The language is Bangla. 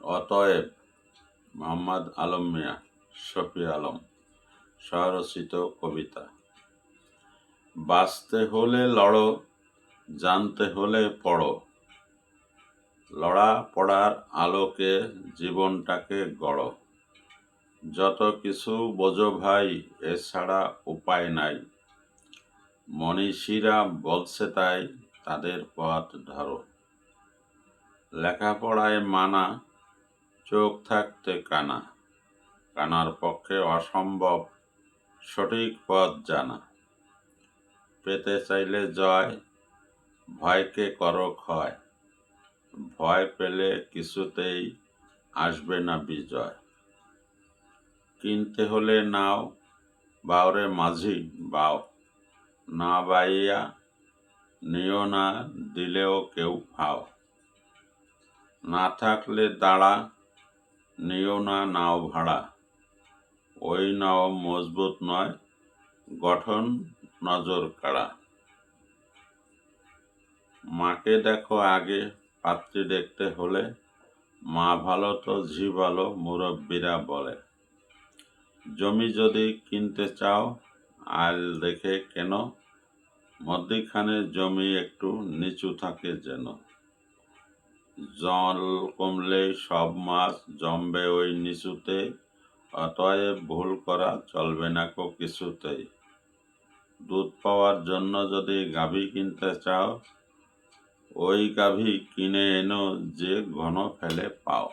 অতএব মোহাম্মদ আলম মিয়া, শফি আলম স্বরচিত কবিতা। বাঁচতে হলে লড়ো, জানতে হলে পড়ো, লড়া পড়ার আলোকে জীবনটাকে গড়ো। যত কিছু বোঝো ভাই, এছাড়া উপায় নাই। মনীষীরা বলছে তাই, তাদের পথ ধরো। লেখাপড়ায় মানা, চোখ থাকতে কানা, কানার পক্ষে অসম্ভব সঠিক পথ জানা। পেতে চাইলে জয়, ভয়কে করো ক্ষয়, ভয় পেলে কিছুতেই আসবে না বিজয়। কিনতে হলে নাও, বাওরে মাঝি বাও, না বাইয়া নিও না, দিলেও কেউ ফাও। না থাকলে দাঁড়া, নিও না নাও ভাড়া, ওই নাও মজবুত নয়, গঠন নজর কাড়া। মাকে দেখো আগে, পাত্রী দেখতে হলে, মা ভালো তো ঝি ভালো, মুরব্বীরা বলে। জমি যদি কিনতে চাও, আল দেখে কেন, মধ্যিখানে জমি একটু নিচু থাকে যেন। জল কমলে সব মাছ জমবে ওই নিচুতে, অতএব ভুল করা চলবে না কো কিছুতেই। দুধ পাওয়ার জন্য যদি গাভী কিনতে চাও, ওই গাভী কিনে এনো যে ঘন ফেলে পাও।